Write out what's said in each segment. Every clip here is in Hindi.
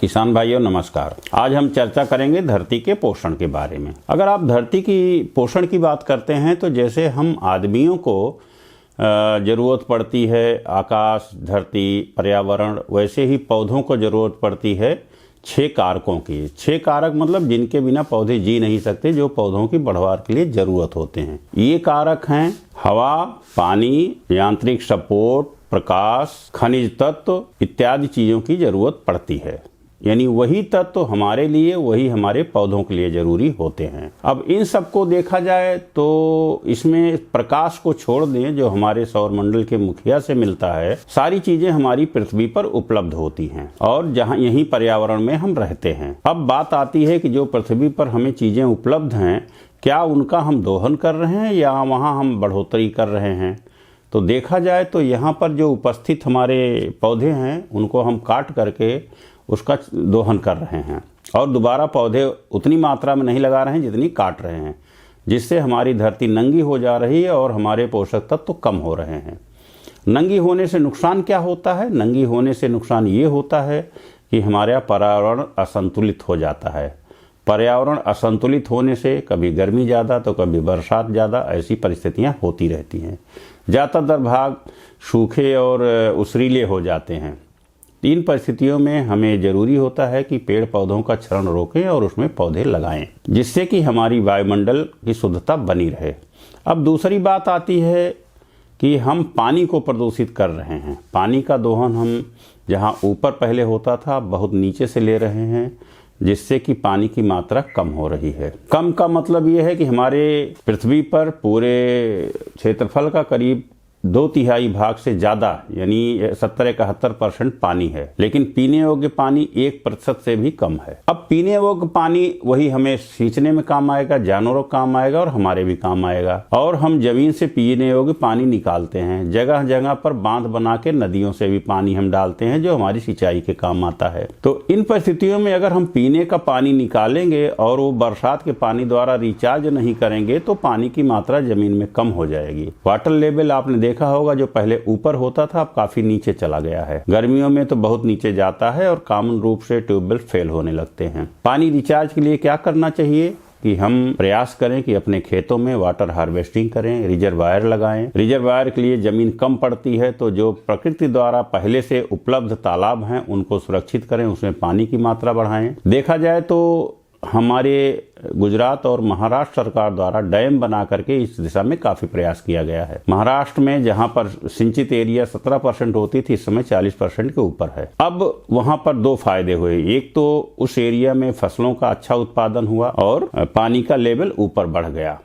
किसान भाइयों नमस्कार। आज हम चर्चा करेंगे धरती के पोषण के बारे में। अगर आप धरती की पोषण की बात करते हैं तो जैसे हम आदमियों को ज़रूरत पड़ती है आकाश, धरती, पर्यावरण, वैसे ही पौधों को ज़रूरत पड़ती है 6 कारकों की। 6 कारक मतलब जिनके बिना पौधे जी नहीं सकते, जो पौधों की बढ़वार के लिए ज़रूरत होते हैं। ये कारक हैं हवा, पानी, यांत्रिक सपोर्ट, प्रकाश, खनिज तत्व इत्यादि चीज़ों की ज़रूरत पड़ती है। यानी वही तत्व हमारे लिए, वही हमारे पौधों के लिए जरूरी होते हैं। अब इन सबको देखा जाए तो इसमें प्रकाश को छोड़ दें, जो हमारे सौरमंडल के मुखिया से मिलता है, सारी चीजें हमारी पृथ्वी पर उपलब्ध होती हैं और जहां यही पर्यावरण में हम रहते हैं। अब बात आती है कि जो पृथ्वी पर हमें चीजें उपलब्ध हैं, क्या उनका हम दोहन कर रहे हैं या वहां हम बढ़ोतरी कर रहे हैं। तो देखा जाए तो यहाँ पर जो उपस्थित हमारे पौधे हैं उनको हम काट करके उसका दोहन कर रहे हैं और दोबारा पौधे उतनी मात्रा में नहीं लगा रहे हैं जितनी काट रहे हैं, जिससे हमारी धरती नंगी हो जा रही है और हमारे पोषक तत्व तो कम हो रहे हैं। नंगी होने से नुकसान क्या होता है? नंगी होने से नुकसान ये होता है कि हमारा पर्यावरण असंतुलित हो जाता है। पर्यावरण असंतुलित होने से कभी गर्मी ज़्यादा तो कभी बरसात ज़्यादा, ऐसी परिस्थितियाँ होती रहती हैं। ज़्यादातर भाग सूखे और उसरीले हो जाते हैं। इन परिस्थितियों में हमें ज़रूरी होता है कि पेड़ पौधों का क्षरण रोकें और उसमें पौधे लगाएं, जिससे कि हमारी वायुमंडल की शुद्धता बनी रहे। अब दूसरी बात आती है कि हम पानी को प्रदूषित कर रहे हैं। पानी का दोहन हम जहां ऊपर पहले होता था बहुत नीचे से ले रहे हैं, जिससे कि पानी की मात्रा कम हो रही है। कम का मतलब ये है कि हमारे पृथ्वी पर पूरे क्षेत्रफल का करीब 2/3 भाग से ज़्यादा यानी 70-71% पानी है, लेकिन पीने योग्य पानी 1% से भी कम है। अब पीने योग्य पानी वही हमें सींचने में काम आएगा, जानवरों का काम आएगा और हमारे भी काम आएगा। और हम जमीन से पीने योग्य पानी निकालते हैं, जगह जगह पर बांध बना के नदियों से भी पानी हम डालते हैं जो हमारी सिंचाई के काम आता है। तो इन परिस्थितियों में अगर हम पीने का पानी निकालेंगे और वो बरसात के पानी द्वारा रिचार्ज नहीं करेंगे तो पानी की मात्रा जमीन में कम हो जाएगी। वाटर लेवल आपने देखा होगा, जो पहले ऊपर होता था अब काफी नीचे चला गया है। गर्मियों में तो बहुत नीचे जाता है और कॉमन रूप से ट्यूबवेल फेल होने लगते हैं। पानी रिचार्ज के लिए क्या करना चाहिए कि हम प्रयास करें कि अपने खेतों में वाटर हार्वेस्टिंग करें, रिजर्वायर लगाएं। रिजर्वायर के लिए जमीन कम पड़ती है तो जो प्रकृति द्वारा पहले से उपलब्ध तालाब हैं उनको सुरक्षित करें, उसमें पानी की मात्रा बढ़ाएं। देखा जाए तो हमारे गुजरात और महाराष्ट्र सरकार द्वारा डैम बना करके इस दिशा में काफी प्रयास किया गया है। महाराष्ट्र में जहां पर सिंचित एरिया 17% होती थी, इस समय 40% के ऊपर है। अब वहां पर 2 फायदे हुए। एक तो उस एरिया में फसलों का अच्छा उत्पादन हुआ और पानी का लेवल ऊपर बढ़ गया।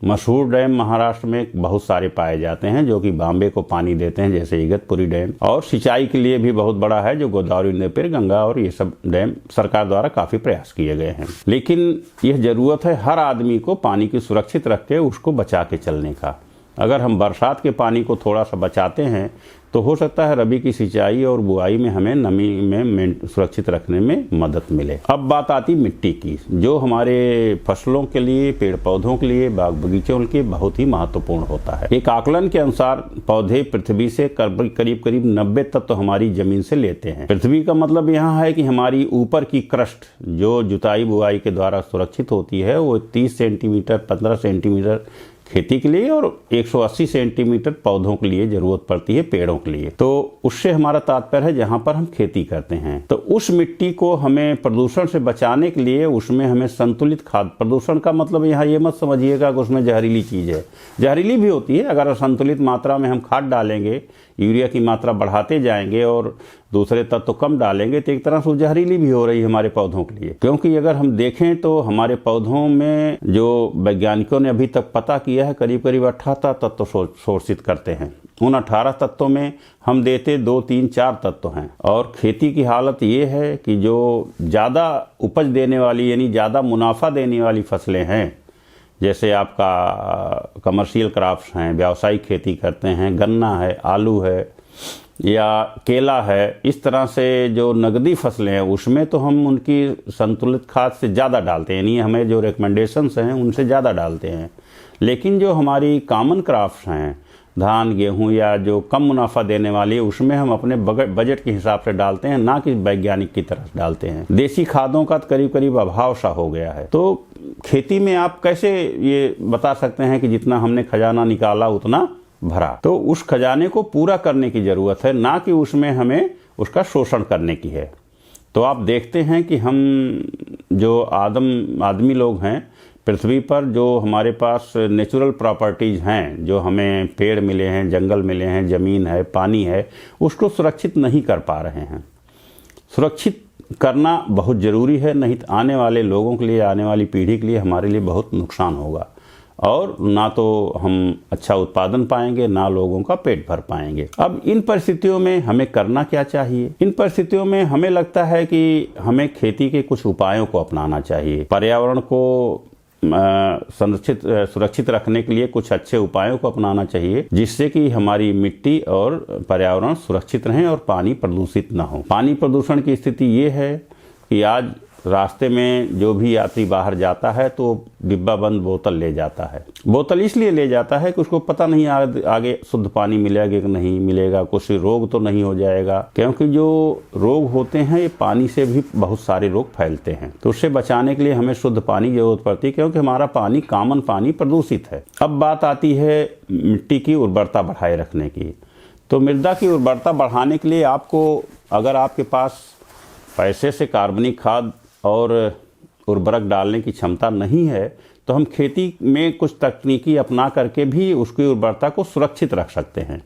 मशहूर डैम महाराष्ट्र में बहुत सारे पाए जाते हैं जो कि बॉम्बे को पानी देते हैं, जैसे इगतपुरी डैम, और सिंचाई के लिए भी बहुत बड़ा है जो गोदावरी, नेपियर, गंगा और ये सब डैम सरकार द्वारा काफी प्रयास किए गए हैं। लेकिन यह जरूरत है हर आदमी को पानी की सुरक्षित रख के उसको बचा के चलने का। अगर हम बरसात के पानी को थोड़ा सा बचाते हैं तो हो सकता है रबी की सिंचाई और बुआई में हमें नमी में सुरक्षित रखने में मदद मिले। अब बात आती मिट्टी की, जो हमारे फसलों के लिए, पेड़ पौधों के लिए, बाग बगीचों के लिए बहुत ही महत्वपूर्ण होता है। एक आकलन के अनुसार पौधे पृथ्वी से करीब 90 तत्व हमारी जमीन से लेते हैं। पृथ्वी का मतलब यहाँ है कि हमारी ऊपर की क्रस्ट जो जुताई बुआई के द्वारा सुरक्षित होती है वो 30 सेंटीमीटर 15 सेंटीमीटर खेती के लिए और 180 सेंटीमीटर पौधों के लिए जरूरत पड़ती है, पेड़ों के लिए। तो उससे हमारा तात्पर्य है जहां पर हम खेती करते हैं। तो उस मिट्टी को हमें प्रदूषण से बचाने के लिए उसमें हमें संतुलित खाद, प्रदूषण का मतलब यहाँ ये मत समझिएगा कि उसमें जहरीली चीज है, जहरीली भी होती है। अगर संतुलित मात्रा में हम खाद डालेंगे, यूरिया की मात्रा बढ़ाते जाएंगे और दूसरे तत्व तो कम डालेंगे तो एक तरह से जहरीली भी हो रही है हमारे पौधों के लिए। क्योंकि अगर हम देखें तो हमारे पौधों में जो वैज्ञानिकों ने अभी तक पता किया है करीब 18 तत्व शोषित करते हैं। उन 18 तत्वों में हम देते 2, 3, 4 तत्व हैं। और खेती की हालत ये है कि जो ज़्यादा उपज देने वाली यानी ज़्यादा मुनाफा देने वाली फसलें हैं, जैसे आपका कमर्शियल क्रॉप्स हैं, व्यावसायिक खेती करते हैं, गन्ना है, आलू है या केला है, इस तरह से जो नगदी फसलें हैं उसमें तो हम उनकी संतुलित खाद से ज़्यादा डालते हैं, यानी हमें जो रिकमेंडेशंस हैं उनसे ज़्यादा डालते हैं। लेकिन जो हमारी कॉमन क्रॉप्स हैं धान गेहूं या जो कम मुनाफा देने वाली है उसमें हम अपने बजट के हिसाब से डालते हैं, ना कि वैज्ञानिक की तरह डालते हैं। देसी खादों का करीब करीब अभाव सा हो गया है। तो खेती में आप कैसे ये बता सकते हैं कि जितना हमने खजाना निकाला उतना भरा? तो उस खजाने को पूरा करने की जरूरत है, ना कि उसमें हमें उसका शोषण करने की है। तो आप देखते हैं कि हम जो आदमी लोग हैं पृथ्वी पर, जो हमारे पास नेचुरल प्रॉपर्टीज़ हैं, जो हमें पेड़ मिले हैं, जंगल मिले हैं, ज़मीन है, पानी है, उसको सुरक्षित नहीं कर पा रहे हैं। सुरक्षित करना बहुत ज़रूरी है, नहीं तो आने वाले लोगों के लिए, आने वाली पीढ़ी के लिए हमारे लिए बहुत नुकसान होगा और ना तो हम अच्छा उत्पादन पाएंगे, ना लोगों का पेट भर पाएंगे। अब इन परिस्थितियों में हमें करना क्या चाहिए? इन परिस्थितियों में हमें लगता है कि हमें खेती के कुछ उपायों को अपनाना चाहिए। पर्यावरण को सुरक्षित रखने के लिए कुछ अच्छे उपायों को अपनाना चाहिए, जिससे कि हमारी मिट्टी और पर्यावरण सुरक्षित रहें और पानी प्रदूषित ना हो। पानी प्रदूषण की स्थिति ये है कि आज रास्ते में जो भी यात्री बाहर जाता है तो डिब्बा बंद बोतल ले जाता है। बोतल इसलिए ले जाता है कि उसको पता नहीं आगे शुद्ध पानी मिलेगा कि नहीं मिलेगा, कुछ रोग तो नहीं हो जाएगा, क्योंकि जो रोग होते हैं ये पानी से भी बहुत सारे रोग फैलते हैं। तो उससे बचाने के लिए हमें शुद्ध पानी की जरूरत पड़ती है, क्योंकि हमारा पानी कॉमन पानी प्रदूषित है। अब बात आती है मिट्टी की उर्वरता बढ़ाए रखने की। तो मृदा की उर्वरता बढ़ाने के लिए आपको, अगर आपके पास पैसे से कार्बनिक खाद और उर्वरक डालने की क्षमता नहीं है, तो हम खेती में कुछ तकनीकी अपना करके भी उसकी उर्वरता को सुरक्षित रख सकते हैं।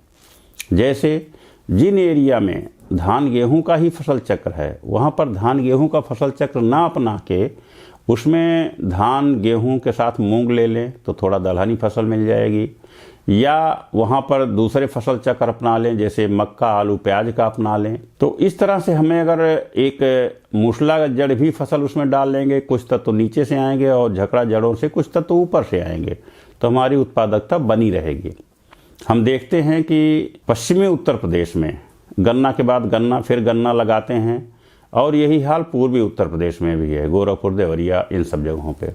जैसे जिन एरिया में धान गेहूं का ही फसल चक्र है, वहाँ पर धान गेहूं का फसल चक्र ना अपना के उसमें धान गेहूं के साथ मूंग ले लें तो थोड़ा दलहनी फसल मिल जाएगी, या वहाँ पर दूसरे फसल चक्र अपना लें, जैसे मक्का, आलू, प्याज का अपना लें। तो इस तरह से हमें अगर एक मूसला जड़ भी फसल उसमें डाल लेंगे, कुछ तत्व नीचे से आएंगे और झकड़ा जड़ों से कुछ तत्व ऊपर से आएंगे, तो हमारी उत्पादकता बनी रहेगी। हम देखते हैं कि पश्चिमी उत्तर प्रदेश में गन्ना के बाद गन्ना, फिर गन्ना लगाते हैं, और यही हाल पूर्वी उत्तर प्रदेश में भी है, गोरखपुर, देवरिया, इन सब जगहों पे।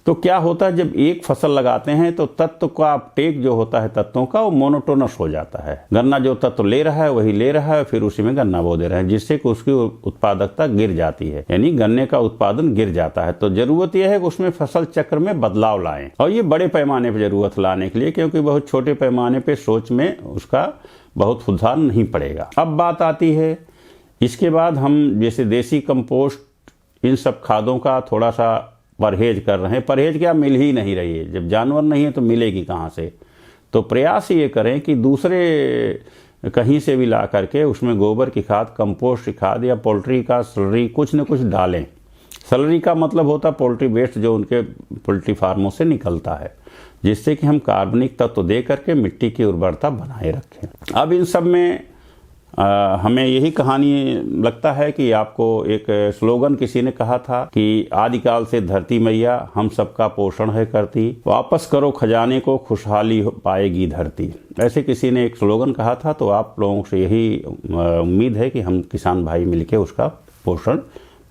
तो क्या होता है, जब एक फसल लगाते हैं तो तत्व का अपटेक जो होता है तत्वों का, वो मोनोटोनस हो जाता है। गन्ना जो तत्व ले रहा है वही ले रहा है, फिर उसी में गन्ना बो दे रहे हैं, जिससे कि उसकी उत्पादकता गिर जाती है, यानी गन्ने का उत्पादन गिर जाता है। तो जरूरत यह है कि उसमें फसल चक्र में बदलाव लाएं, और ये बड़े पैमाने पर जरूरत लाने के लिए, क्योंकि बहुत छोटे पैमाने पर सोच में उसका बहुत सुधार नहीं पड़ेगा। अब बात आती है, इसके बाद हम जैसे देसी कंपोस्ट, इन सब खादों का थोड़ा सा परहेज कर रहे हैं। परहेज क्या, मिल ही नहीं रही है, जब जानवर नहीं है तो मिलेगी कहाँ से? तो प्रयास ये करें कि दूसरे कहीं से भी ला करके उसमें गोबर की खाद, कंपोस्ट की खाद या पोल्ट्री का स्लरी कुछ न कुछ डालें। स्लरी का मतलब होता है पोल्ट्री वेस्ट, जो उनके पोल्ट्री फार्मों से निकलता है, जिससे कि हम कार्बनिक तत्व दे करके मिट्टी की उर्वरता बनाए रखें। अब इन सब में हमें यही कहानी लगता है कि आपको एक स्लोगन किसी ने कहा था कि आदिकाल से धरती मैया हम सबका पोषण है करती, वापस करो खजाने को खुशहाली पाएगी धरती। ऐसे किसी ने एक स्लोगन कहा था। तो आप लोगों से यही उम्मीद है कि हम किसान भाई मिलकर उसका पोषण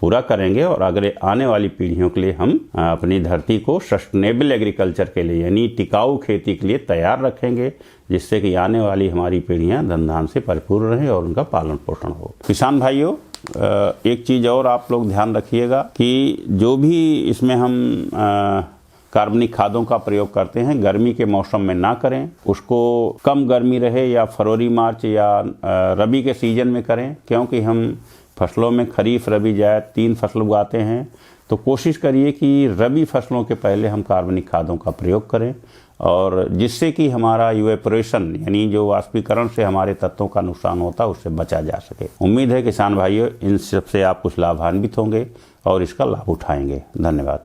पूरा करेंगे, और अगर आने वाली पीढ़ियों के लिए हम अपनी धरती को सस्टेनेबल एग्रीकल्चर के लिए, यानी टिकाऊ खेती के लिए तैयार रखेंगे, जिससे कि आने वाली हमारी पीढ़ियां धन धान से भरपूर रहें और उनका पालन पोषण हो। किसान भाइयों, एक चीज़ और आप लोग ध्यान रखिएगा कि जो भी इसमें हम कार्बनिक खादों का प्रयोग करते हैं, गर्मी के मौसम में ना करें, उसको कम गर्मी रहे या फरवरी मार्च या रबी के सीजन में करें, क्योंकि हम फसलों में खरीफ, रबी, जायद 3 फसल उगाते हैं। तो कोशिश करिए कि रबी फसलों के पहले हम कार्बनिक खादों का प्रयोग करें, और जिससे कि हमारा इवेपोरेशन, यानी जो वाष्पीकरण से हमारे तत्वों का नुकसान होता है, उससे बचा जा सके। उम्मीद है किसान भाइयों इन सब से आप कुछ लाभान्वित होंगे और इसका लाभ उठाएंगे। धन्यवाद।